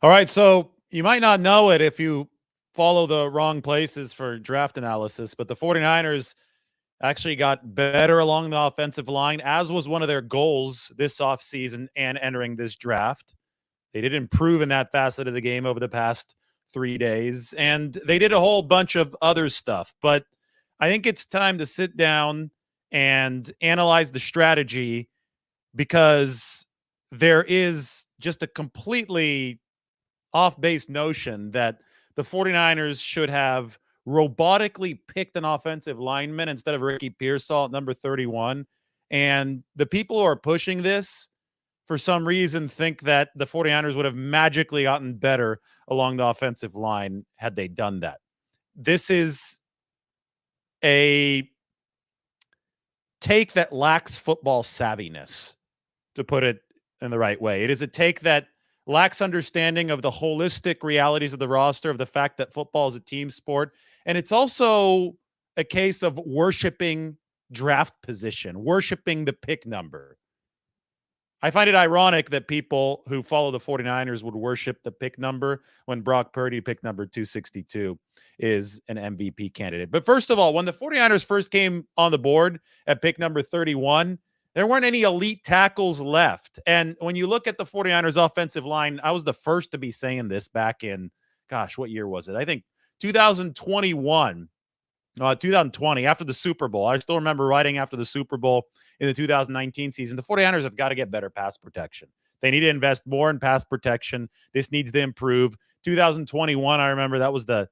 All right, so you might not know it if you follow the wrong places for draft analysis, but the 49ers actually got better along the offensive line, as was one of their goals this offseason and entering this draft. They did improve in that facet of the game over the past 3 days, and they did a whole bunch of other stuff. But I think it's time to sit down and analyze the strategy because there is just a completely off base notion that the 49ers should have robotically picked an offensive lineman instead of Ricky Pearsall at number 31. And the people who are pushing this, for some reason, think that the 49ers would have magically gotten better along the offensive line had they done that. This is a take that lacks football savviness, to put it in the right way. It is a take that lacks understanding of the holistic realities of the roster, of the fact that football is a team sport. And it's also a case of worshiping draft position, worshiping the pick number. I find it ironic that people who follow the 49ers would worship the pick number when Brock Purdy, pick number 262, is an MVP candidate. But first of all, when the 49ers first came on the board at pick number 31, there weren't any elite tackles left. And when you look at the 49ers offensive line, I was the first to be saying this back in, gosh, what year was it? I think 2021. 2020, after the Super Bowl. I still remember writing after the Super Bowl in the 2019 season, the 49ers have got to get better pass protection. They need to invest more in pass protection. This needs to improve. 2021, I remember that was the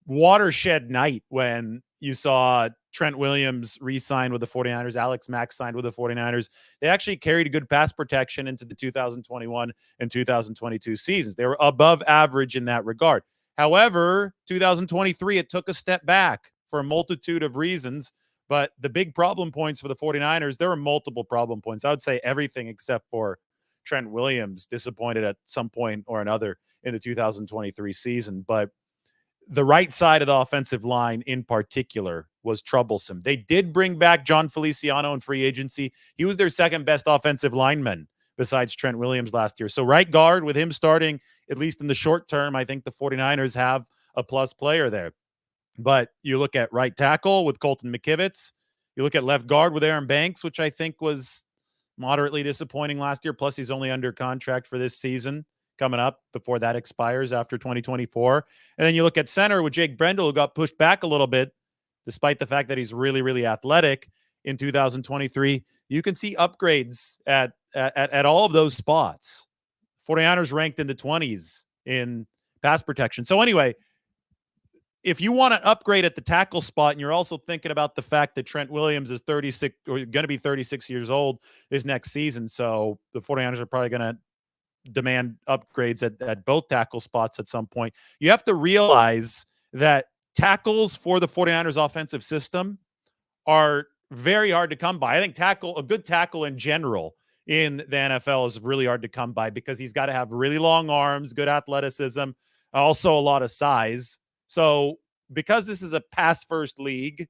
watershed night when you saw Trent Williams re-sign with the 49ers, Alex Mack signed with the 49ers. They actually carried a good pass protection into the 2021 and 2022 seasons. They were above average in that regard. However, 2023, it took a step back for a multitude of reasons. But the big problem points for the 49ers, there were multiple problem points. I would say everything except for Trent Williams disappointed at some point or another in the 2023 season. But the right side of the offensive line in particular was troublesome. They did bring back John Feliciano in free agency. He was their second best offensive lineman besides Trent Williams last year. So right guard, with him starting, at least in the short term, I think the 49ers have a plus player there. But you look at right tackle with Colton McKivitz. You look at left guard with Aaron Banks, which I think was moderately disappointing last year. Plus, he's only under contract for this season coming up before that expires after 2024. And then you look at center with Jake Brendel, who got pushed back a little bit, despite the fact that he's really, really athletic in 2023. You can see upgrades at all of those spots. 49ers ranked in the 20s in pass protection. So anyway, if you want to upgrade at the tackle spot and you're also thinking about the fact that Trent Williams is 36 or going to be 36 years old this next season, so the 49ers are probably going to demand upgrades at both tackle spots at some point. You have to realize that tackles for the 49ers offensive system are very hard to come by. I think a good tackle in general in the NFL is really hard to come by because he's got to have really long arms, good athleticism, also a lot of size. So because this is a pass-first league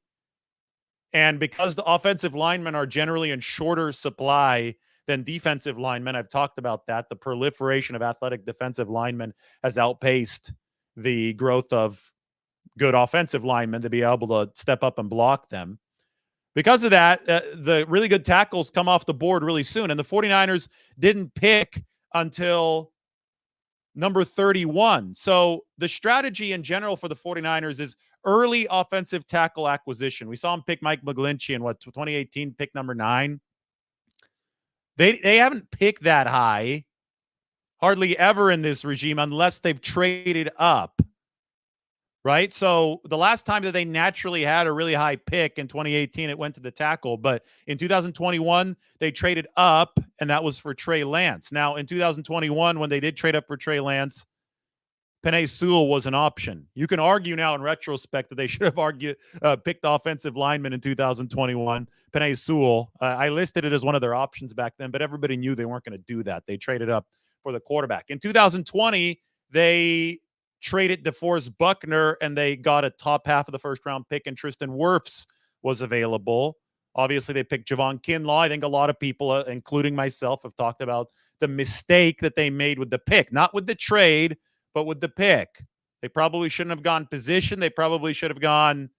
and because the offensive linemen are generally in shorter supply than defensive linemen, I've talked about that. The proliferation of athletic defensive linemen has outpaced the growth of good offensive linemen to be able to step up and block them. Because of that, the really good tackles come off the board really soon. And the 49ers didn't pick until number 31. So the strategy in general for the 49ers is early offensive tackle acquisition. We saw him pick Mike McGlinchey in 2018, pick number 9. They haven't picked that high hardly ever in this regime unless they've traded up. Right? So the last time that they naturally had a really high pick in 2018, it went to the tackle. But in 2021, they traded up, and that was for Trey Lance. Now, in 2021, when they did trade up for Trey Lance, Penei Sewell was an option. You can argue now in retrospect that they should have picked offensive lineman in 2021. Penei Sewell, I listed it as one of their options back then, but everybody knew they weren't going to do that. They traded up for the quarterback. In 2020, they traded DeForest Buckner, and they got a top half of the first-round pick, and Tristan Wirfs was available. Obviously, they picked Javon Kinlaw. I think a lot of people, including myself, have talked about the mistake that they made with the pick, not with the trade, but with the pick. They probably shouldn't have gone position. They probably should have gone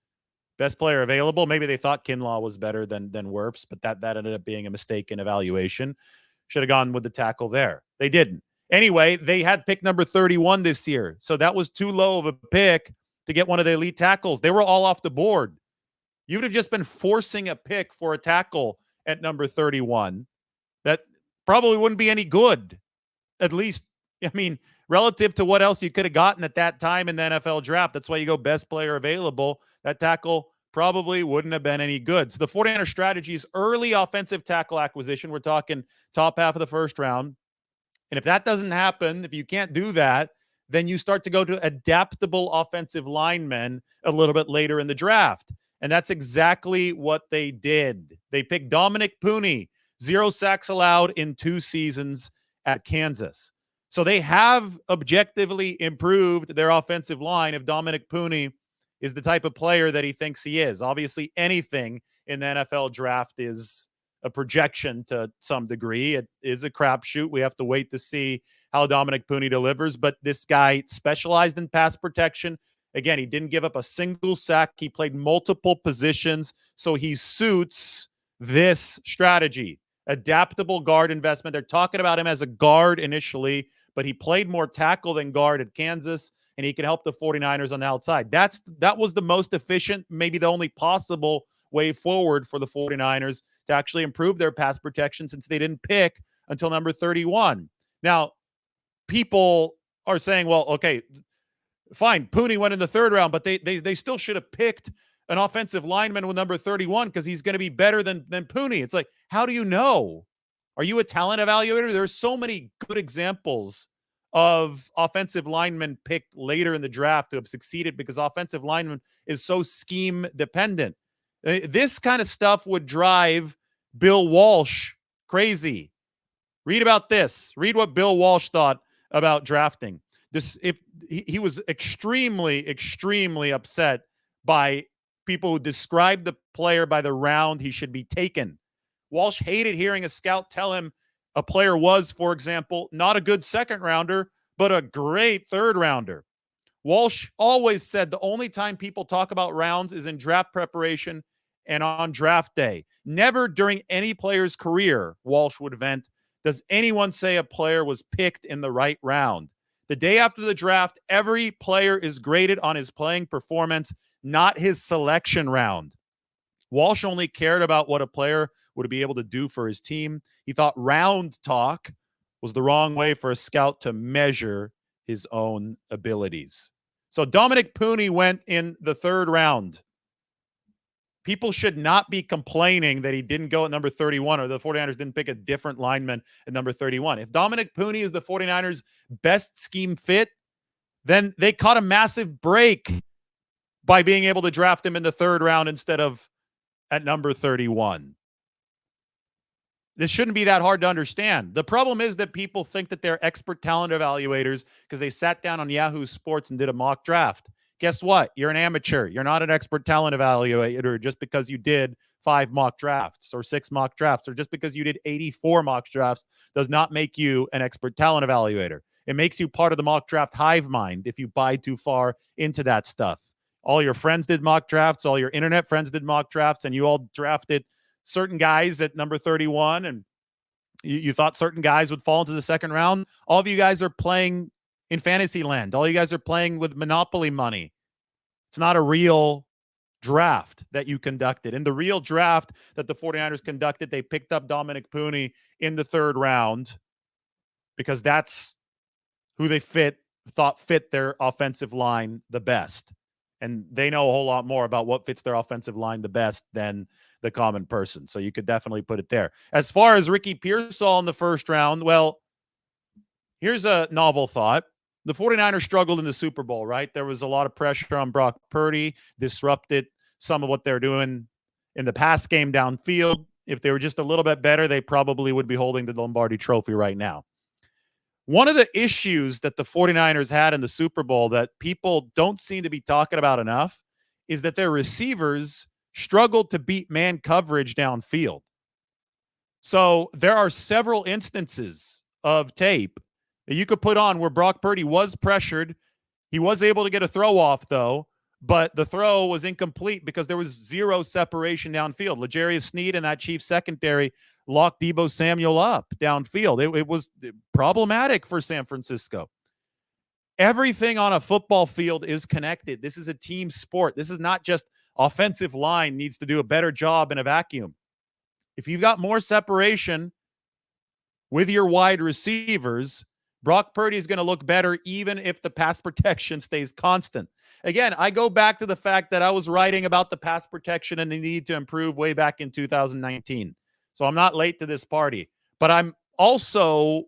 best player available. Maybe they thought Kinlaw was better than Wirfs, but that ended up being a mistake in evaluation. Should have gone with the tackle there. They didn't. Anyway, they had pick number 31 this year, so that was too low of a pick to get one of the elite tackles. They were all off the board. You would have just been forcing a pick for a tackle at number 31. That probably wouldn't be any good. At least, I mean, relative to what else you could have gotten at that time in the NFL draft. That's why you go best player available. That tackle probably wouldn't have been any good. So the 49ers strategy is early offensive tackle acquisition. We're talking top half of the first round. And if that doesn't happen, if you can't do that, then you start to go to adaptable offensive linemen a little bit later in the draft. And that's exactly what they did. They picked Dominic Pooney, 0 sacks allowed in 2 seasons at Kansas. So they have objectively improved their offensive line if Dominic Pooney is the type of player that he thinks he is. Obviously, anything in the NFL draft is a projection to some degree. It is a crapshoot. We have to wait to see how Dominic Pooney delivers. But this guy specialized in pass protection. Again, he didn't give up a single sack. He played multiple positions. So he suits this strategy. Adaptable guard investment. They're talking about him as a guard initially, but he played more tackle than guard at Kansas, and he can help the 49ers on the outside. That was the most efficient, maybe the only possible way forward for the 49ers to actually improve their pass protection since they didn't pick until number 31. Now, people are saying, well, okay, fine, Pooney went in the 3rd round, but they still should have picked an offensive lineman with number 31 because he's going to be better than Pooney. It's like, how do you know? Are you a talent evaluator? There's so many good examples of offensive linemen picked later in the draft who have succeeded because offensive lineman is so scheme dependent. This kind of stuff would drive Bill Walsh crazy. Read about this. Read what Bill Walsh thought about drafting. He was extremely, extremely upset by people who described the player by the round he should be taken. Walsh hated hearing a scout tell him a player was, for example, not a good 2nd rounder, but a great 3rd rounder. Walsh always said the only time people talk about rounds is in draft preparation and on draft day. Never during any player's career, Walsh would vent, does anyone say a player was picked in the right round. The day after the draft, every player is graded on his playing performance, not his selection round. Walsh only cared about what a player would be able to do for his team. He thought round talk was the wrong way for a scout to measure his own abilities. So Dominic Pooney went in the 3rd round. People should not be complaining that he didn't go at number 31 or the 49ers didn't pick a different lineman at number 31. If Dominic Pooney is the 49ers' best scheme fit, then they caught a massive break by being able to draft him in the 3rd round instead of at number 31. This shouldn't be that hard to understand. The problem is that people think that they're expert talent evaluators because they sat down on Yahoo Sports and did a mock draft. Guess what? You're an amateur. You're not an expert talent evaluator just because you did 5 mock drafts or 6 mock drafts, or just because you did 84 mock drafts does not make you an expert talent evaluator. It makes you part of the mock draft hive mind if you buy too far into that stuff. All your friends did mock drafts. All your internet friends did mock drafts, and you all drafted certain guys at number 31, and you thought certain guys would fall into the 2nd round. All of you guys are playing in fantasy land. All you guys are playing with Monopoly money. It's not a real draft that you conducted. In the real draft that the 49ers conducted, they picked up Dominic Pooney in the 3rd round because that's who they thought fit their offensive line the best. And they know a whole lot more about what fits their offensive line the best than the common person. So you could definitely put it there. As far as Ricky Pearsall in the 1st round, well, here's a novel thought. The 49ers struggled in the Super Bowl, right? There was a lot of pressure on Brock Purdy, disrupted some of what they're doing in the pass game downfield. If they were just a little bit better, they probably would be holding the Lombardi Trophy right now. One of the issues that the 49ers had in the Super Bowl that people don't seem to be talking about enough is that their receivers struggled to beat man coverage downfield. So there are several instances of tape that you could put on where Brock Purdy was pressured. He was able to get a throw off, though, but the throw was incomplete because there was zero separation downfield. L'Jarius Sneed and that Chiefs secondary locked Deebo Samuel up downfield. It was problematic for San Francisco. Everything on a football field is connected. This is a team sport. This is not just offensive line needs to do a better job in a vacuum. If you've got more separation with your wide receivers, Brock Purdy is going to look better even if the pass protection stays constant. Again, I go back to the fact that I was writing about the pass protection and the need to improve way back in 2019. So I'm not late to this party. But I'm also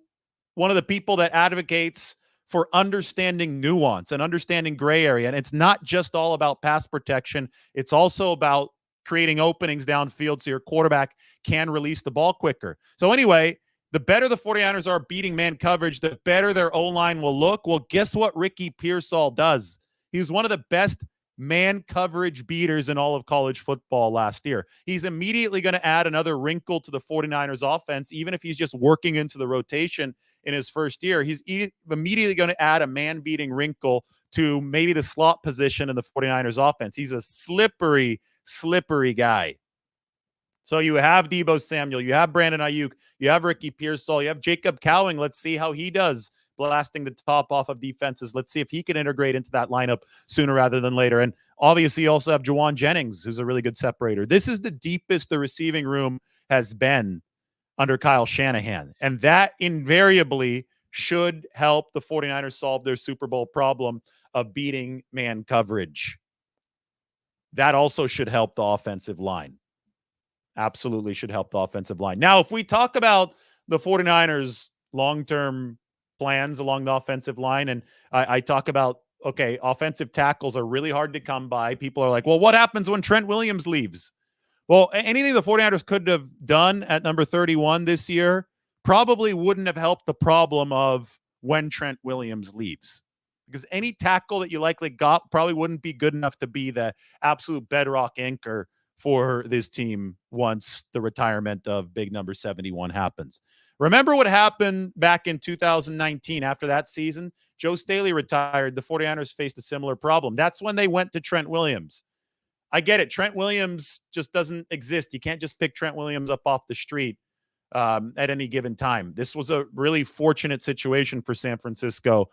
one of the people that advocates for understanding nuance and understanding gray area. And it's not just all about pass protection. It's also about creating openings downfield so your quarterback can release the ball quicker. So anyway, the better the 49ers are beating man coverage, the better their O-line will look. Well, guess what Ricky Pearsall does? He was one of the best man coverage beaters in all of college football last year. He's immediately going to add another wrinkle to the 49ers offense, even if he's just working into the rotation in his first year. He's immediately going to add a man-beating wrinkle to maybe the slot position in the 49ers offense. He's a slippery guy. So you have Deebo Samuel, you have Brandon Ayuk, you have Ricky Pearsall, you have Jacob Cowing. Let's see how he does blasting the top off of defenses. Let's see if he can integrate into that lineup sooner rather than later. And obviously you also have Jawan Jennings, who's a really good separator. This is the deepest the receiving room has been under Kyle Shanahan. And that invariably should help the 49ers solve their Super Bowl problem of beating man coverage. That also should help the offensive line. Absolutely should help the offensive line. Now, if we talk about the 49ers' long-term plans along the offensive line, and I talk about, okay, offensive tackles are really hard to come by. People are like, well, what happens when Trent Williams leaves? Well, anything the 49ers could have done at number 31 this year probably wouldn't have helped the problem of when Trent Williams leaves. Because any tackle that you likely got probably wouldn't be good enough to be the absolute bedrock anchor for this team once the retirement of big number 71 happens. Remember what happened back in 2019 after that season? Joe Staley retired. The 49ers faced a similar problem. That's when they went to Trent Williams. I get it. Trent Williams just doesn't exist. You can't just pick Trent Williams up off the street at any given time. This was a really fortunate situation for San Francisco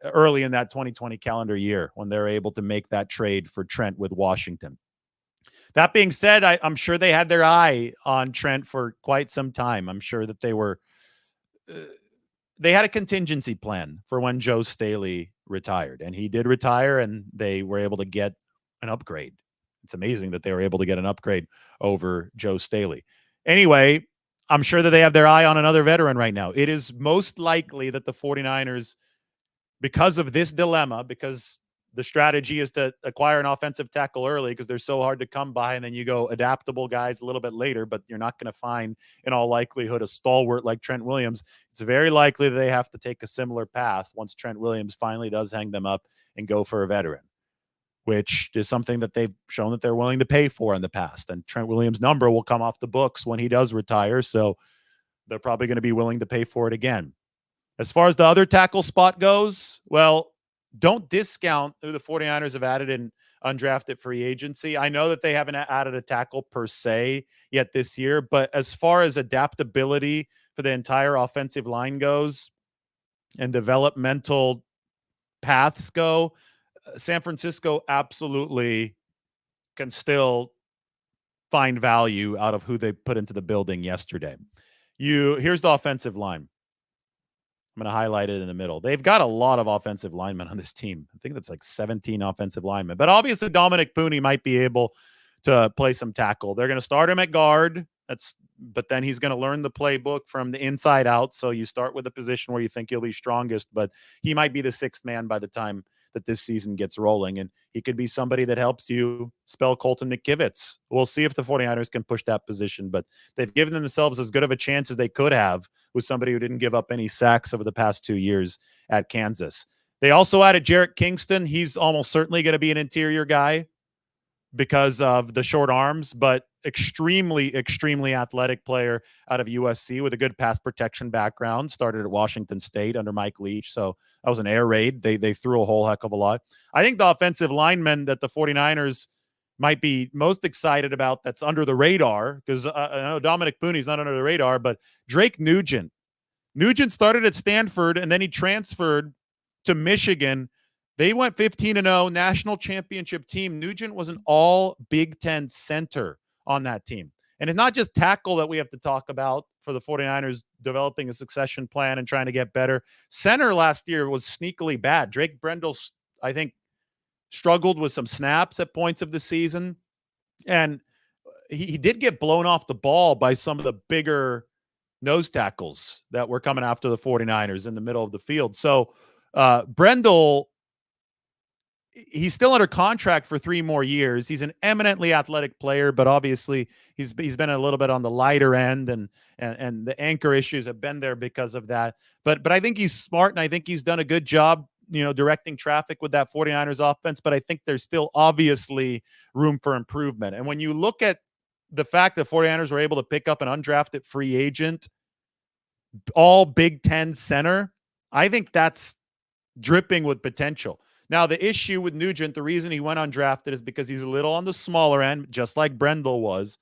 early in that 2020 calendar year when they were able to make that trade for Trent with Washington. That being said, I'm sure they had their eye on Trent for quite some time. I'm sure that they had a contingency plan for when Joe Staley retired, and he did retire, and they were able to get an upgrade. It's amazing that they were able to get an upgrade over Joe Staley. Anyway, I'm sure that they have their eye on another veteran right now. It is most likely that the 49ers, because of this dilemma, because the strategy is to acquire an offensive tackle early because they're so hard to come by, and then you go adaptable guys a little bit later, but you're not going to find, in all likelihood, a stalwart like Trent Williams. It's very likely that they have to take a similar path once Trent Williams finally does hang them up and go for a veteran, which is something that they've shown that they're willing to pay for in the past. And Trent Williams' number will come off the books when he does retire, so they're probably going to be willing to pay for it again. As far as the other tackle spot goes, well, don't discount who the 49ers have added in undrafted free agency. I know that they haven't added a tackle per se yet this year, but as far as adaptability for the entire offensive line goes and developmental paths go, San Francisco absolutely can still find value out of who they put into the building yesterday. Here's the offensive line. I'm going to highlight it in the middle. They've got a lot of offensive linemen on this team. I think that's like 17 offensive linemen. But obviously, Dominic Pooney might be able to play some tackle. They're going to start him at guard. But then he's going to learn the playbook from the inside out. So you start with a position where you think he'll be strongest, but he might be the sixth man by the time that this season gets rolling. And he could be somebody that helps you spell Colton McKivitz. We'll see if the 49ers can push that position, but they've given themselves as good of a chance as they could have with somebody who didn't give up any sacks over the past 2 years at Kansas. They also added Jarrett Kingston. He's almost certainly going to be an interior guy because of the short arms, but extremely athletic player out of USC with a good pass protection background. Started at Washington State under Mike Leach. So that was an air raid. They threw a whole heck of a lot. I think the offensive linemen that the 49ers might be most excited about that's under the radar, because I know Dominic Pooney's not under the radar, but Drake Nugent. Nugent started at Stanford, and then he transferred to Michigan. They went 15-0, national championship team. Nugent was an all Big Ten center on that team. And it's not just tackle that we have to talk about for the 49ers developing a succession plan and trying to get better. Center last year was sneakily bad. Drake Brendel, I think, struggled with some snaps at points of the season. And he did get blown off the ball by some of the bigger nose tackles that were coming after the 49ers in the middle of the field. So Brendel, he's still under contract for 3 more years. He's an eminently athletic player, but obviously he's been a little bit on the lighter end, and the anchor issues have been there because of that. But I think he's smart, and I think he's done a good job, directing traffic with that 49ers offense. But I think there's still obviously room for improvement. And when you look at the fact that 49ers were able to pick up an undrafted free agent, all Big Ten center, I think that's dripping with potential. Now, the issue with Nugent, the reason he went undrafted is because he's a little on the smaller end, just like Brendel was,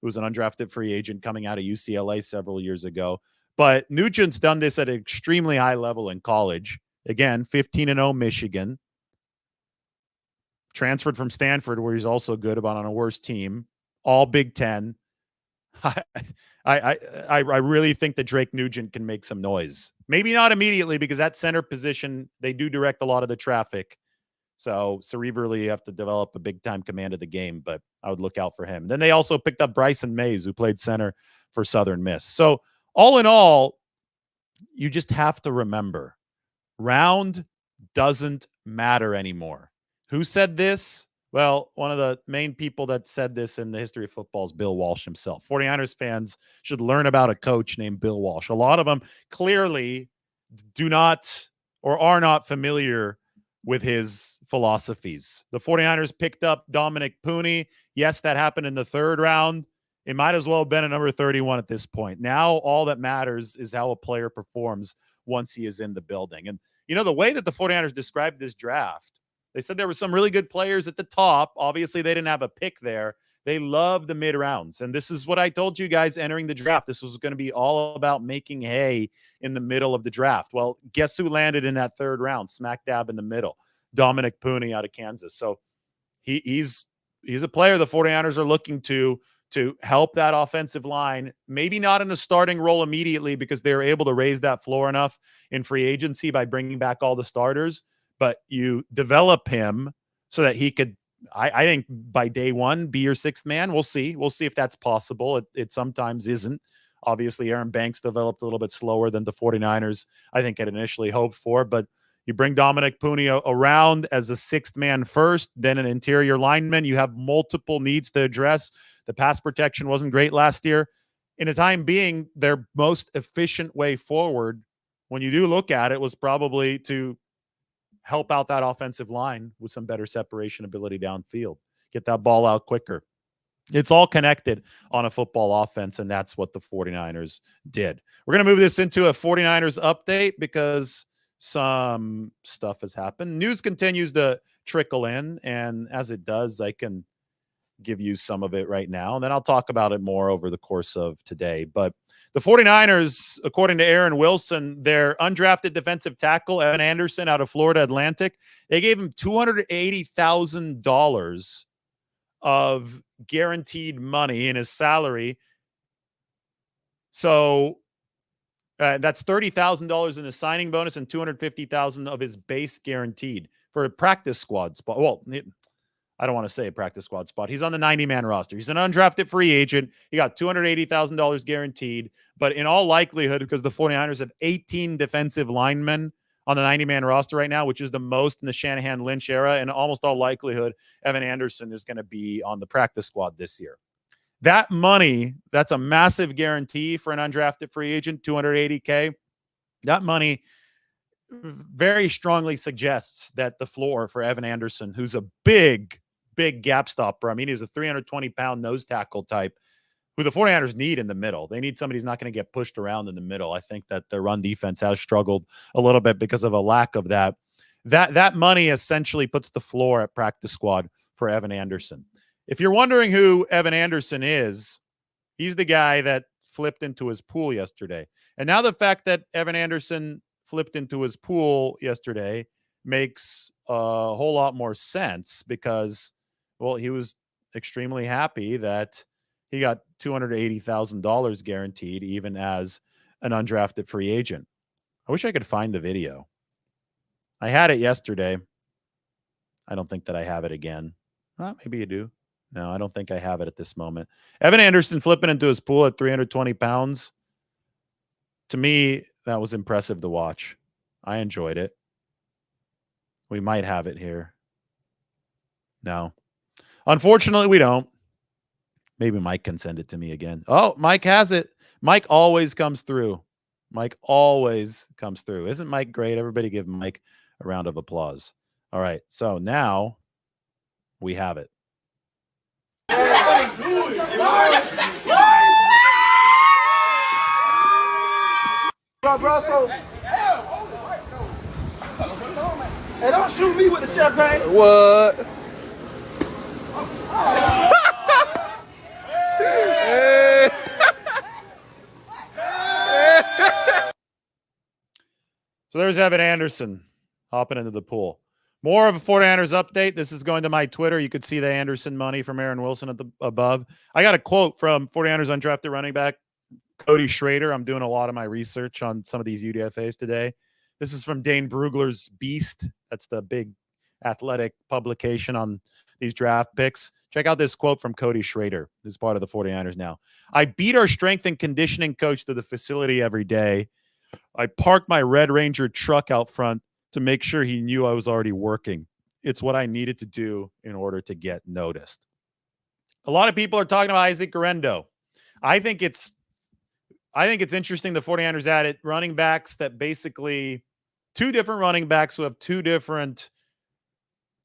who was an undrafted free agent coming out of UCLA several years ago. But Nugent's done this at an extremely high level in college. Again, 15-0 Michigan. Transferred from Stanford, where he's also good, but on a worse team. All Big Ten. I really think that Drake Nugent can make some noise. Maybe not immediately, because that center position, they do direct a lot of the traffic. So cerebrally, you have to develop a big-time command of the game, but I would look out for him. Then they also picked up Bryson Mays, who played center for Southern Miss. So all in all, you just have to remember, round doesn't matter anymore. Who said this? Well, one of the main people that said this in the history of football is Bill Walsh himself. 49ers fans should learn about a coach named Bill Walsh. A lot of them clearly do not or are not familiar with his philosophies. The 49ers picked up Dominic Pooney. Yes, that happened in the 3rd round. It might as well have been a number 31 at this point. Now, all that matters is how a player performs once he is in the building. And, the way that the 49ers described this draft, they said there were some really good players at the top. Obviously, they didn't have a pick there. They love the mid-rounds. And this is what I told you guys entering the draft. This was going to be all about making hay in the middle of the draft. Well, guess who landed in that 3rd round, smack dab in the middle? Dominic Pooney out of Kansas. So he's a player the 49ers are looking to help that offensive line, maybe not in a starting role immediately, because they were able to raise that floor enough in free agency by bringing back all the starters. But you develop him so that he could, I think, by day 1, be your 6th man. We'll see. We'll see if that's possible. It sometimes isn't. Obviously, Aaron Banks developed a little bit slower than the 49ers, I think, had initially hoped for. But you bring Dominic Pooney around as a 6th man first, then an interior lineman. You have multiple needs to address. The pass protection wasn't great last year. In a time being, their most efficient way forward, when you do look at it, was probably to help out that offensive line with some better separation ability downfield, get that ball out quicker. It's all connected on a football offense, and that's what the 49ers did. We're going to move this into a 49ers update because some stuff has happened. News continues to trickle in, and as it does, I can give you some of it right now, and then I'll talk about it more over the course of today. But the 49ers, according to Aaron Wilson, their undrafted defensive tackle, Evan Anderson, out of Florida Atlantic, they gave him $280,000 of guaranteed money in his salary. So that's $30,000 in his signing bonus and $250,000 of his base guaranteed for a practice squad spot. Well, I don't want to say a practice squad spot. He's on the 90-man roster. He's an undrafted free agent. He got $280,000 guaranteed. But in all likelihood, because the 49ers have 18 defensive linemen on the 90-man roster right now, which is the most in the Shanahan-Lynch era, in almost all likelihood, Evan Anderson is going to be on the practice squad this year. That money, that's a massive guarantee for an undrafted free agent, $280K. That money very strongly suggests that the floor for Evan Anderson, who's a big big gap stopper. I mean, he's a 320-pound nose tackle type who the 49ers need in the middle. They need somebody who's not going to get pushed around in the middle. I think that their run defense has struggled a little bit because of a lack of that. That money essentially puts the floor at practice squad for Evan Anderson. If you're wondering who Evan Anderson is, he's the guy that flipped into his pool yesterday. And now the fact that Evan Anderson flipped into his pool yesterday makes a whole lot more sense because, well, he was extremely happy that he got $280,000 guaranteed even as an undrafted free agent. I wish I could find the video. I had it yesterday. I don't think that I have it again. Maybe you do. No, I don't think I have it at this moment. Evan Anderson flipping into his pool at 320 pounds. To me, that was impressive to watch. I enjoyed it. We might have it here. No. Unfortunately, we don't. Maybe Mike can send it to me again. Oh, Mike has it. Mike always comes through. Mike always comes through. Isn't Mike great? Everybody give Mike a round of applause. All right. So now we have it. Bro, so hey, don't shoot me with the champagne. What? Hey. So there's Evan Anderson hopping into the pool. More of a 49ers update. This is going to my Twitter. You could see the Anderson money from Aaron Wilson at the above. I got a quote from 49ers undrafted running back Cody Schrader. I'm doing a lot of my research on some of these UDFAs today. This is from Dane Brugler's Beast. That's the big athletic publication on these draft picks. Check out this quote from Cody Schrader, who's part of the 49ers now. I beat our strength and conditioning coach to the facility every day. I parked my Red Ranger truck out front to make sure he knew I was already working. It's what I needed to do in order to get noticed. A lot of people are talking about Isaac Guerendo. I think it's interesting the 49ers added running backs that basically two different running backs who have two different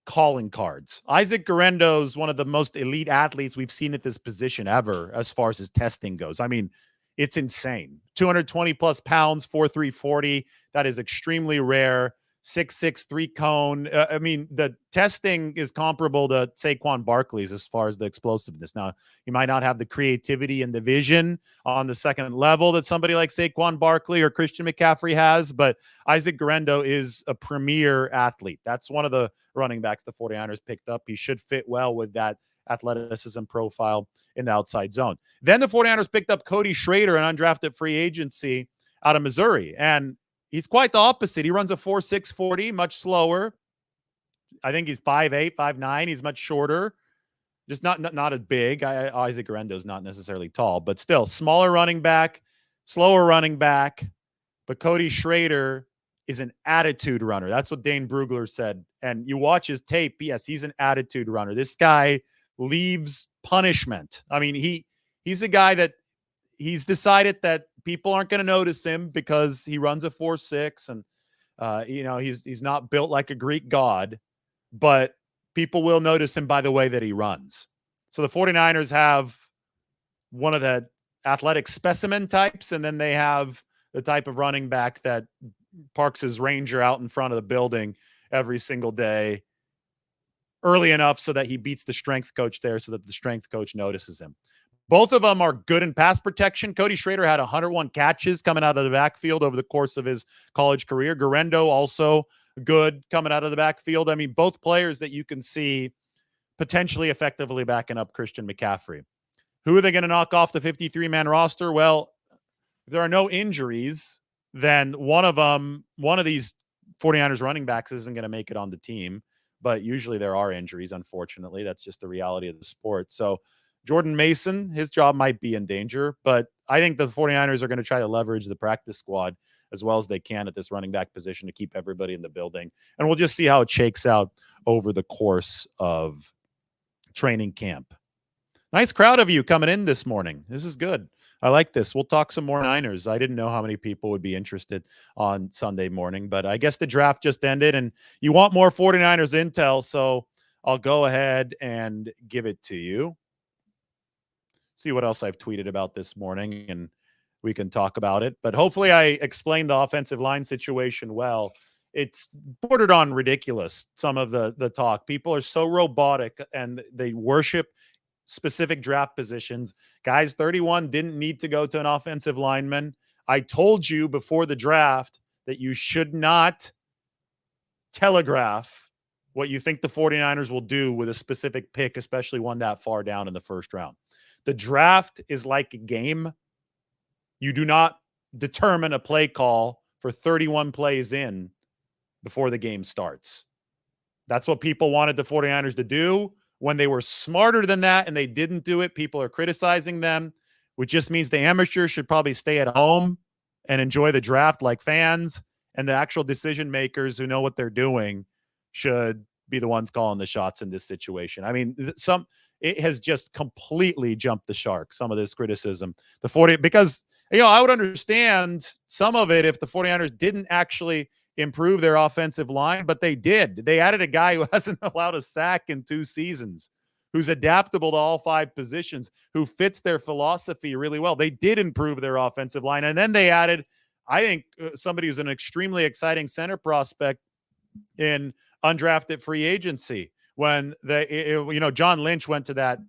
calling cards. Isaac Guerendo is one of the most elite athletes we've seen at this position ever as far as his testing goes. I mean, it's insane. 220 plus pounds, 4.3 40. That is extremely rare. 6'6", 3 cone. I mean, the testing is comparable to Saquon Barkley's as far as the explosiveness. Now, he might not have the creativity and the vision on the second level that somebody like Saquon Barkley or Christian McCaffrey has, but Isaac Guerendo is a premier athlete. That's one of the running backs the 49ers picked up. He should fit well with that athleticism profile in the outside zone. Then the 49ers picked up Cody Schrader, an undrafted free agency out of Missouri, and he's quite the opposite. He runs a 4.6 40, much slower. I think he's 5'8", 5'9". He's much shorter. Just not as big. Isaac Guerendo is not necessarily tall, but still smaller running back, slower running back. But Cody Schrader is an attitude runner. That's what Dane Brugler said. And you watch his tape. Yes, he's an attitude runner. This guy leaves punishment. I mean, he's a guy that he's decided that people aren't going to notice him because he runs a 4.6 and he's not built like a Greek god, but people will notice him by the way that he runs. So the 49ers have one of the athletic specimen types, and then they have the type of running back that parks his Ranger out in front of the building every single day early enough so that he beats the strength coach there so that the strength coach notices him. Both of them are good in pass protection. Cody Schrader had 101 catches coming out of the backfield over the course of his college career. Guerendo also good coming out of the backfield. I mean, both players that you can see potentially effectively backing up Christian McCaffrey. Who are they going to knock off the 53-man roster? Well, if there are no injuries, then one of these 49ers running backs isn't going to make it on the team. But usually there are injuries, unfortunately. That's just the reality of the sport. So Jordan Mason, his job might be in danger, but I think the 49ers are going to try to leverage the practice squad as well as they can at this running back position to keep everybody in the building. And we'll just see how it shakes out over the course of training camp. Nice crowd of you coming in this morning. This is good. I like this. We'll talk some more Niners. I didn't know how many people would be interested on Sunday morning, but I guess the draft just ended and you want more 49ers intel. So I'll go ahead and give it to you. See what else I've tweeted about this morning, and we can talk about it. But hopefully I explained the offensive line situation well. It's bordered on ridiculous, some of the talk. People are so robotic and they worship specific draft positions. Guys, 31 didn't need to go to an offensive lineman. I told you before the draft that you should not telegraph what you think the 49ers will do with a specific pick, especially one that far down in the first round. The draft is like a game. You do not determine a play call for 31 plays in before the game starts. That's what people wanted the 49ers to do. When they were smarter than that and they didn't do it, people are criticizing them, which just means the amateurs should probably stay at home and enjoy the draft like fans, and the actual decision makers who know what they're doing should be the ones calling the shots in this situation. I mean, it has just completely jumped the shark, some of this criticism. Because, I would understand some of it if the 49ers didn't actually improve their offensive line, but they did. They added a guy who hasn't allowed a sack in 2 seasons, who's adaptable to all 5 positions, who fits their philosophy really well. They did improve their offensive line. And then they added, I think, somebody who's an extremely exciting center prospect in undrafted free agency. When John Lynch went to that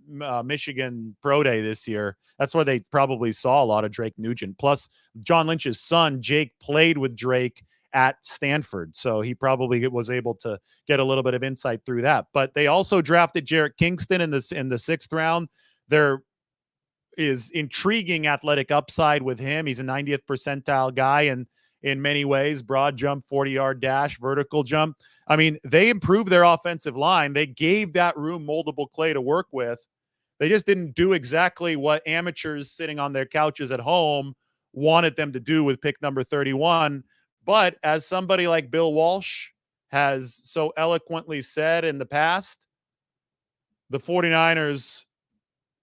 Michigan Pro Day this year, that's where they probably saw a lot of Drake Nugent. Plus, John Lynch's son, Jake, played with Drake at Stanford, so he probably was able to get a little bit of insight through that. But they also drafted Jarrett Kingston in the 6th round. There is intriguing athletic upside with him. He's a 90th percentile guy, and in many ways, broad jump, 40-yard dash, vertical jump. I mean, they improved their offensive line. They gave that room moldable clay to work with. They just didn't do exactly what amateurs sitting on their couches at home wanted them to do with pick number 31. But as somebody like Bill Walsh has so eloquently said in the past, the 49ers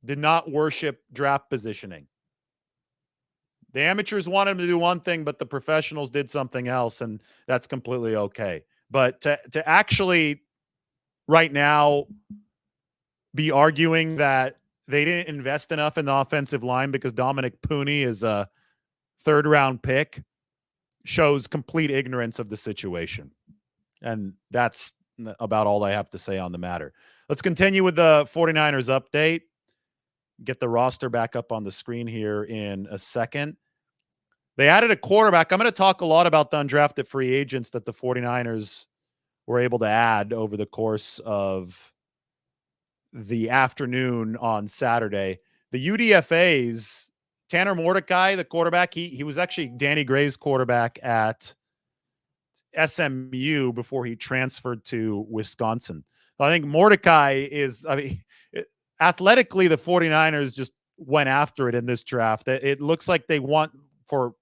did not worship draft positioning. The amateurs wanted them to do one thing, but the professionals did something else, and that's completely okay. But to actually right now be arguing that they didn't invest enough in the offensive line because Dominic Pooney is a 3rd-round pick shows complete ignorance of the situation. And that's about all I have to say on the matter. Let's continue with the 49ers update. Get the roster back up on the screen here in a second. They added a quarterback. I'm going to talk a lot about the undrafted free agents that the 49ers were able to add over the course of the afternoon on Saturday. The UDFAs, Tanner Mordecai, the quarterback, he was actually Danny Gray's quarterback at SMU before he transferred to Wisconsin. So I think Mordecai is, athletically, the 49ers just went after it in this draft. It looks like they want for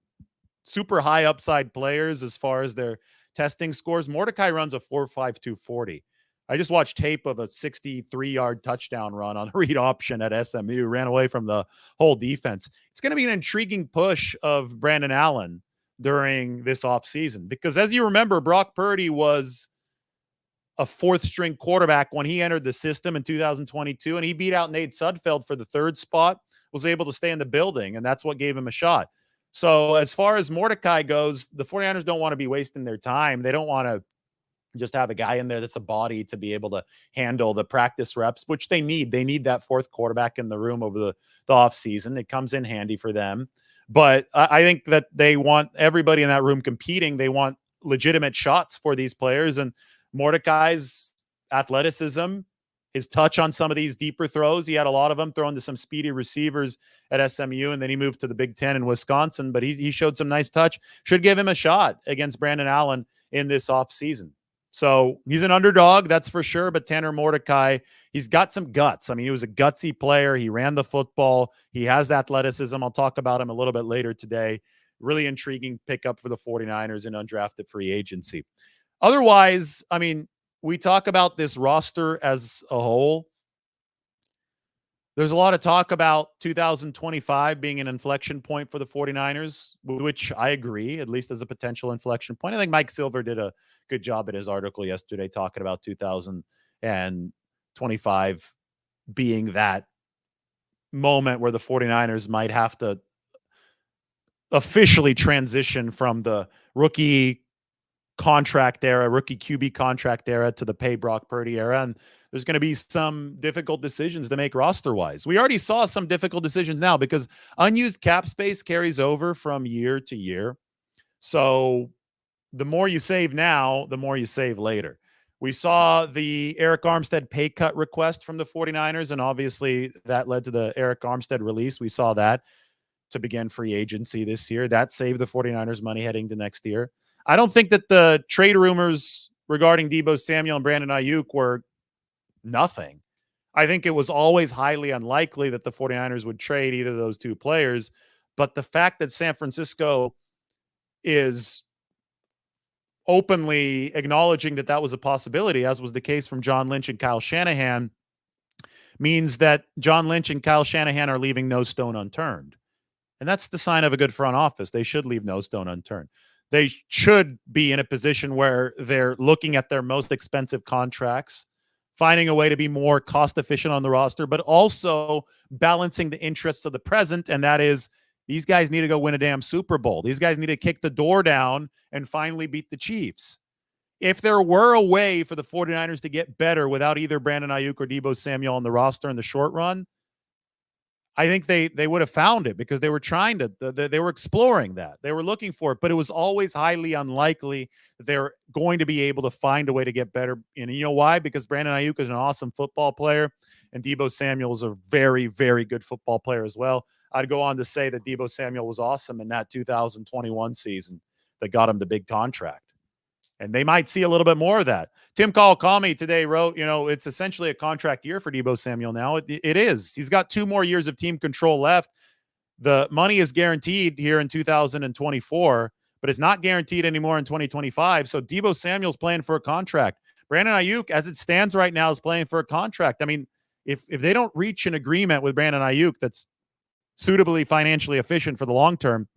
super high upside players as far as their testing scores. Mordecai runs a 4.52 40. I just watched tape of a 63-yard touchdown run on a read option at SMU, ran away from the whole defense. It's going to be an intriguing push of Brandon Allen during this offseason because, as you remember, Brock Purdy was a 4th-string quarterback when he entered the system in 2022, and he beat out Nate Sudfeld for the 3rd spot, was able to stay in the building, and that's what gave him a shot. So as far as Mordecai goes, the 49ers don't want to be wasting their time. They don't want to just have a guy in there that's a body to be able to handle the practice reps, which they need. They need that 4th quarterback in the room over the offseason. It comes in handy for them. But I think that they want everybody in that room competing. They want legitimate shots for these players. And Mordecai's athleticism, his touch on some of these deeper throws, he had a lot of them thrown to some speedy receivers at SMU, and then he moved to the Big Ten in Wisconsin. But he showed some nice touch. Should give him a shot against Brandon Allen in this offseason. So he's an underdog, that's for sure. But Tanner Mordecai, he's got some guts. I mean, he was a gutsy player. He ran the football. He has athleticism. I'll talk about him a little bit later today. Really intriguing pickup for the 49ers in undrafted free agency. Otherwise, I mean, we talk about this roster as a whole. There's a lot of talk about 2025 being an inflection point for the 49ers, which I agree, at least as a potential inflection point. I think Mike Silver did a good job at his article yesterday talking about 2025 and 25 being that moment where the 49ers might have to officially transition from the rookie contract era, rookie QB contract era to the pay Brock Purdy era. And there's going to be some difficult decisions to make roster wise. We already saw some difficult decisions now because unused cap space carries over from year to year. So the more you save now, the more you save later. We saw the Eric Armstead pay cut request from the 49ers, and obviously that led to the Eric Armstead release. We saw that to begin free agency this year. That saved the 49ers money heading to next year. I don't think that the trade rumors regarding Deebo Samuel and Brandon Ayuk were nothing. I think it was always highly unlikely that the 49ers would trade either of those two players. But the fact that San Francisco is openly acknowledging that that was a possibility, as was the case from John Lynch and Kyle Shanahan, means that John Lynch and Kyle Shanahan are leaving no stone unturned. And that's the sign of a good front office. They should leave no stone unturned. They should be in a position where they're looking at their most expensive contracts, finding a way to be more cost efficient on the roster, but also balancing the interests of the present. And that is, these guys need to go win a damn Super Bowl. These guys need to kick the door down and finally beat the Chiefs. If there were a way for the 49ers to get better without either Brandon Ayuk or Deebo Samuel on the roster in the short run, I think they would have found it because they were trying to, they were exploring that. They were looking for it, but it was always highly unlikely that they were going to be able to find a way to get better. And you know why? Because Brandon Ayuk is an awesome football player, and Deebo Samuel is a very, very good football player as well. I'd go on to say that Deebo Samuel was awesome in that 2021 season that got him the big contract. And they might see a little bit more of that. Tim Kawakami today wrote, it's essentially a contract year for Deebo Samuel now. It is. He's got 2 more years of team control left. The money is guaranteed here in 2024, but it's not guaranteed anymore in 2025. So Deebo Samuel's playing for a contract. Brandon Ayuk, as it stands right now, is playing for a contract. I mean, if they don't reach an agreement with Brandon Ayuk that's suitably financially efficient for the long term,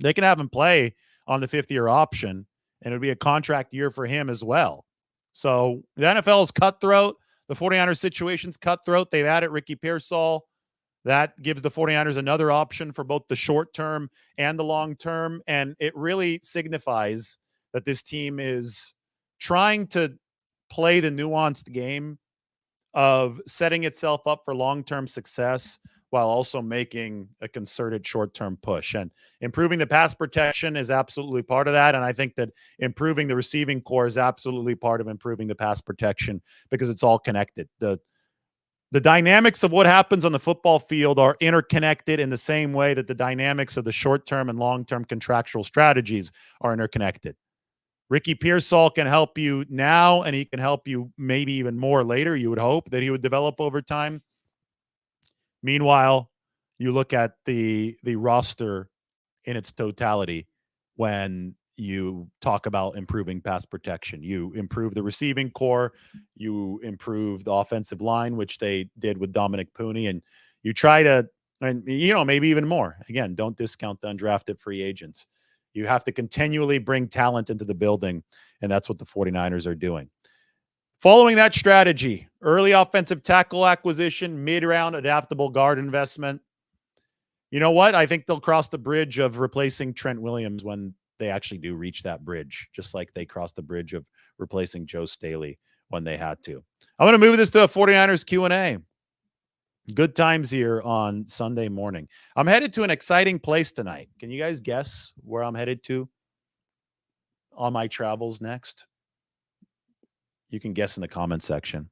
they can have him play on the 5th-year option. And it would be a contract year for him as well. So the NFL is cutthroat. The 49ers situation's cutthroat. They've added Ricky Pearsall. That gives the 49ers another option for both the short term and the long term. And it really signifies that this team is trying to play the nuanced game of setting itself up for long-term success while also making a concerted short-term push. And improving the pass protection is absolutely part of that. And I think that improving the receiving core is absolutely part of improving the pass protection because it's all connected. The dynamics of what happens on the football field are interconnected in the same way that the dynamics of the short-term and long-term contractual strategies are interconnected. Ricky Pearsall can help you now, and he can help you maybe even more later. You would hope that he would develop over time. Meanwhile, you look at the roster in its totality when you talk about improving pass protection. You improve the receiving core, you improve the offensive line, which they did with Dominic Pooney, and you try to, and maybe even more. Again, don't discount the undrafted free agents. You have to continually bring talent into the building, and that's what the 49ers are doing. Following that strategy, early offensive tackle acquisition, mid-round adaptable guard investment. You know what? I think they'll cross the bridge of replacing Trent Williams when they actually do reach that bridge, just like they crossed the bridge of replacing Joe Staley when they had to. I'm going to move this to a 49ers Q&A. Good times here on Sunday morning. I'm headed to an exciting place tonight. Can you guys guess where I'm headed to on my travels next? You can guess in the comment section.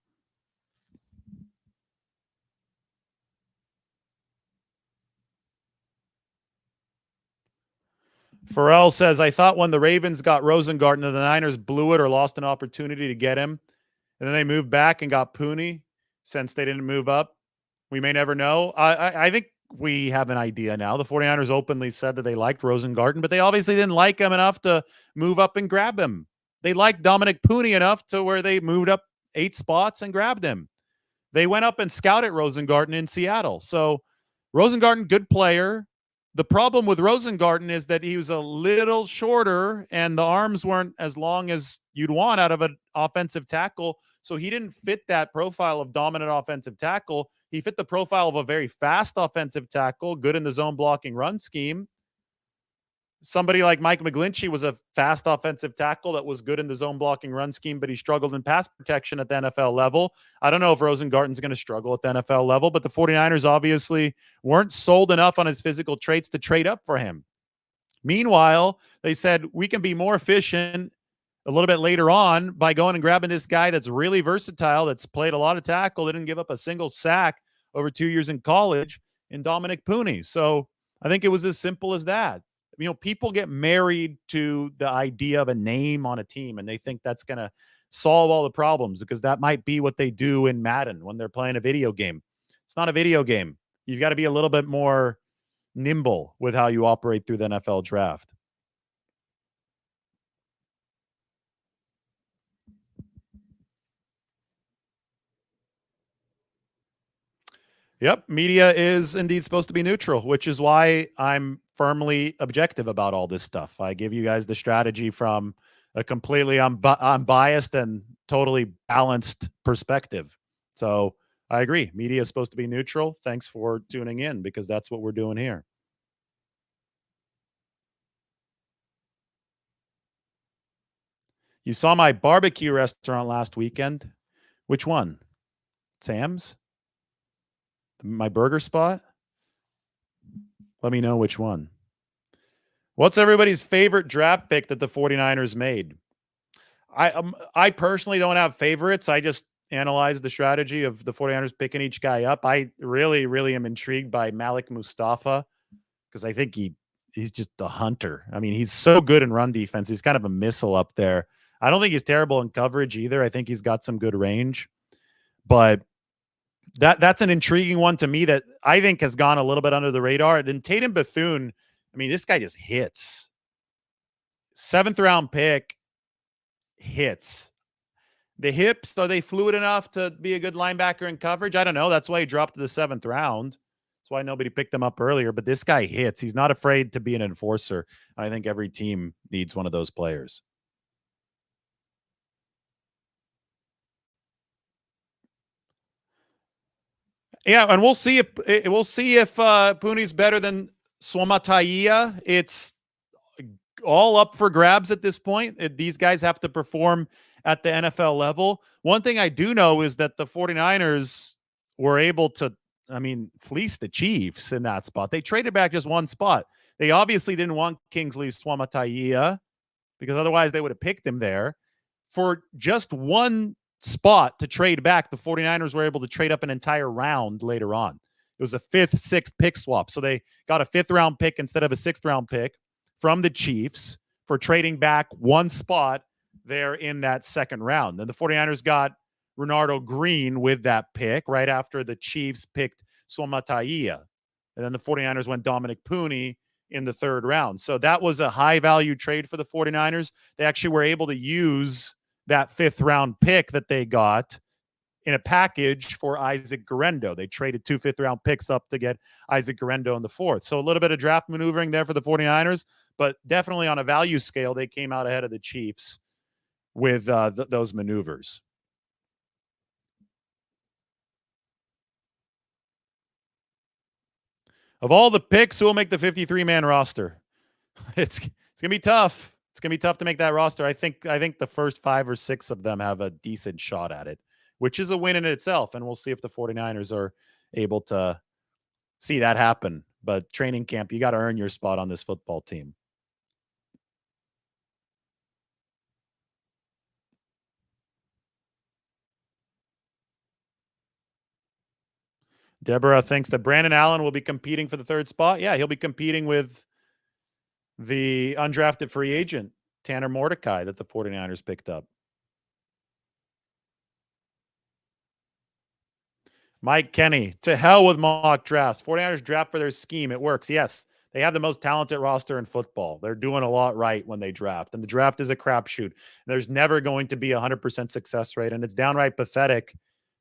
Pharrell says, I thought when the Ravens got Rosengarten, the Niners blew it or lost an opportunity to get him. And then they moved back and got Pooney since they didn't move up. We may never know. I think we have an idea now. The 49ers openly said that they liked Rosengarten, but they obviously didn't like him enough to move up and grab him. They liked Dominic Pooney enough to where they moved up 8 spots and grabbed him. They went up and scouted Rosengarten in Seattle. So Rosengarten, good player. the problem with Rosengarten is that he was a little shorter and the arms weren't as long as you'd want out of an offensive tackle. So he didn't fit that profile of dominant offensive tackle. He fit the profile of a very fast offensive tackle, good in the zone blocking run scheme. Somebody like Mike McGlinchey was a fast offensive tackle that was good in the zone blocking run scheme, but he struggled in pass protection at the NFL level. I don't know if Rosengarten's going to struggle at the NFL level, but the 49ers obviously weren't sold enough on his physical traits to trade up for him. Meanwhile, they said we can be more efficient a little bit later on by going and grabbing this guy that's really versatile, that's played a lot of tackle, that didn't give up a single sack over 2 years in college, in Dominic Pooney. So I think it was as simple as that. You know, people get married to the idea of a name on a team and they think that's going to solve all the problems because that might be what they do in Madden when they're playing a video game. It's not a video game. You've got to be a little bit more nimble with how you operate through the NFL draft. Yep, media is indeed supposed to be neutral, which is why I'm firmly objective about all this stuff. I give you guys the strategy from a completely unbiased and totally balanced perspective. So I agree. Media is supposed to be neutral. Thanks for tuning in because that's what we're doing here. You saw my barbecue restaurant last weekend. Which one? Sam's? My burger spot? Let me know which one. What's everybody's favorite draft pick that the 49ers made? I personally don't have favorites. I just analyze the strategy of the 49ers picking each guy up. I really, really am intrigued by Malik Mustafa because I think he's just a hunter. I mean, he's so good in run defense. He's kind of a missile up there. I don't think he's terrible in coverage either. I think he's got some good range. But that's an intriguing one to me that I think has gone a little bit under the radar. And Tatum Bethune, I mean, this guy just hits. 7th round pick hits. The hips, are they fluid enough to be a good linebacker in coverage? I don't know. That's why he dropped to the 7th round. That's why nobody picked him up earlier. But this guy hits. He's not afraid to be an enforcer. I think every team needs one of those players. Yeah, and we'll see if Pooney's better than Swamataia. It's all up for grabs at this point. These guys have to perform at the NFL level. One thing I do know is that the 49ers were able to, fleece the Chiefs in that spot. They traded back just one spot. They obviously didn't want Kingsley Swamataia because otherwise they would have picked him there. For just one spot to trade back, the 49ers were able to trade up an entire round later on. It was a 5th, 6th pick swap. So they got a 5th round pick instead of a 6th round pick from the Chiefs for trading back one spot there in that 2nd round. Then the 49ers got Renardo Green with that pick right after the Chiefs picked Swamataia. And then the 49ers went Dominic Pooney in the 3rd round. So that was a high value trade for the 49ers. They actually were able to use that 5th round pick that they got in a package for Isaac Guerendo. They traded 2 5th round picks up to get Isaac Guerendo in the 4th. So a little bit of draft maneuvering there for the 49ers, but definitely on a value scale, they came out ahead of the Chiefs with those maneuvers. Of all the picks, who will make the 53-man roster? It's going to be tough. It's going to be tough to make that roster. I think the first 5 or 6 of them have a decent shot at it, which is a win in itself. And we'll see if the 49ers are able to see that happen. But training camp, you got to earn your spot on this football team. Deborah thinks that Brandon Allen will be competing for the 3rd spot. Yeah, he'll be competing with the undrafted free agent, Tanner Mordecai, that the 49ers picked up. Mike Kenny, to hell with mock drafts. 49ers draft for their scheme. It works. Yes, they have the most talented roster in football. They're doing a lot right when they draft. And the draft is a crapshoot. There's never going to be a 100% success rate. And it's downright pathetic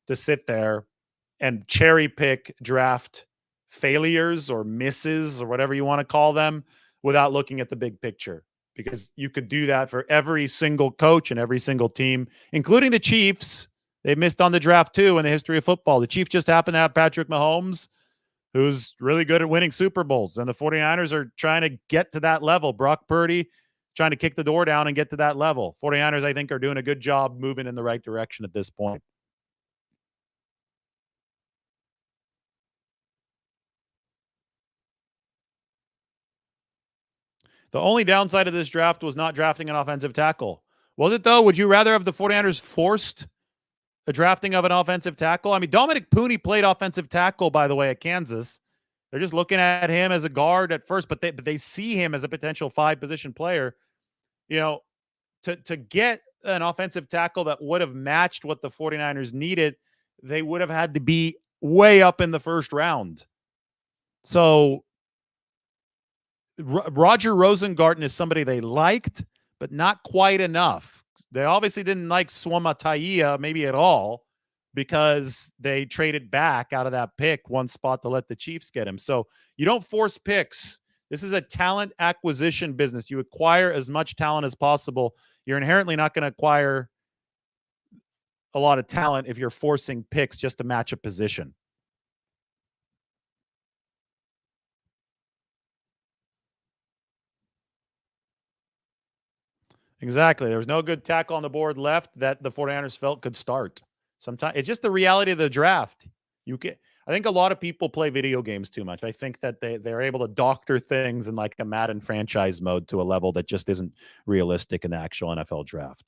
to sit there and cherry pick draft failures or misses or whatever you want to call them without looking at the big picture, because you could do that for every single coach and every single team, including the Chiefs. They missed on the draft too in the history of football. The Chiefs just happen to have Patrick Mahomes, who's really good at winning Super Bowls, and the 49ers are trying to get to that level. Brock Purdy trying to kick the door down and get to that level. 49ers, I think, are doing a good job moving in the right direction at this point. The only downside of this draft was not drafting an offensive tackle. Was it, though? Would you rather have the 49ers forced a drafting of an offensive tackle? I mean, Dominic Pooney played offensive tackle, by the way, at Kansas. They're just looking at him as a guard at first, but they see him as a potential 5-position player. You know, to get an offensive tackle that would have matched what the 49ers needed, they would have had to be way up in the first round. So Roger Rosengarten is somebody they liked, but not quite enough. They obviously didn't like Swama Taia maybe at all, because they traded back out of that pick one spot to let the Chiefs get him. So you don't force picks. This is a talent acquisition business. You acquire as much talent as possible. You're inherently not going to acquire a lot of talent if you're forcing picks just to match a position. Exactly. There was no good tackle on the board left that the 49ers felt could start. Sometimes it's just the reality of the draft. I think a lot of people play video games too much. I think that they're able to doctor things in like a Madden franchise mode to a level that just isn't realistic in the actual NFL draft.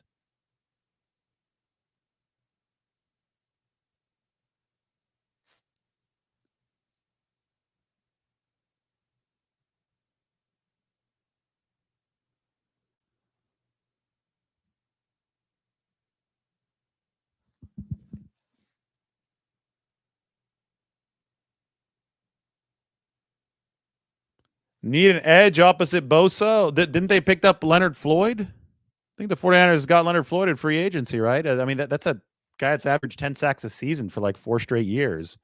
Need an edge opposite Bosa. Didn't they pick up Leonard Floyd? I think the 49ers got Leonard Floyd in free agency, right? I mean, that's a guy that's averaged 10 sacks a season for like 4 straight years.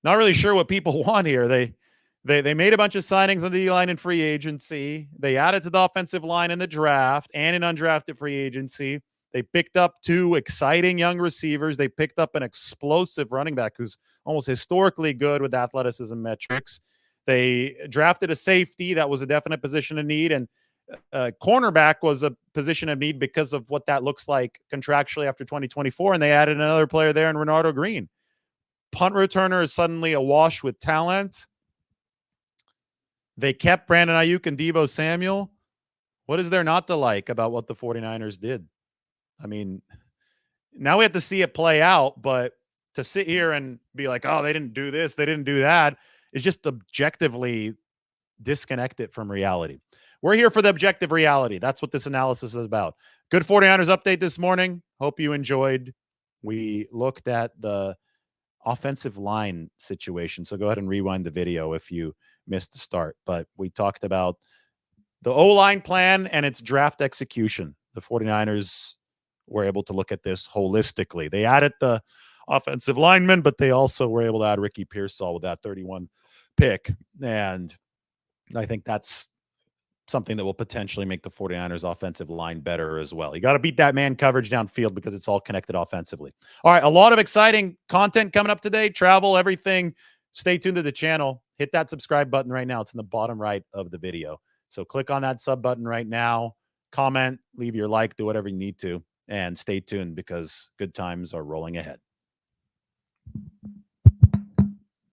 Not really sure what people want here. They made a bunch of signings on the D-line in free agency. They added to the offensive line in the draft and in undrafted free agency. They picked up 2 exciting young receivers. They picked up an explosive running back who's almost historically good with athleticism metrics. They drafted a safety that was a definite position of need, and cornerback was a position of need because of what that looks like contractually after 2024, and they added another player there in Renardo Green. Punt returner is suddenly awash with talent. They kept Brandon Ayuk and Deebo Samuel. What is there not to like about what the 49ers did? I mean, now we have to see it play out, but to sit here and be like, oh, they didn't do this, they didn't do that, is just objectively disconnected from reality. We're here for the objective reality. That's what this analysis is about. Good 49ers update this morning. Hope you enjoyed. We looked at the offensive line situation. So go ahead and rewind the video if you missed the start. But we talked about the O-line plan and its draft execution. The 49ers were able to look at this holistically. They added the offensive lineman, but they also were able to add Ricky Pearsall with that 31 pick. And I think that's something that will potentially make the 49ers offensive line better as well. You got to beat that man coverage downfield because it's all connected offensively. All right, a lot of exciting content coming up today. Travel, everything. Stay tuned to the channel. Hit that subscribe button right now. It's in the bottom right of the video. So click on that sub button right now. Comment, leave your like, do whatever you need to. And stay tuned because good times are rolling ahead.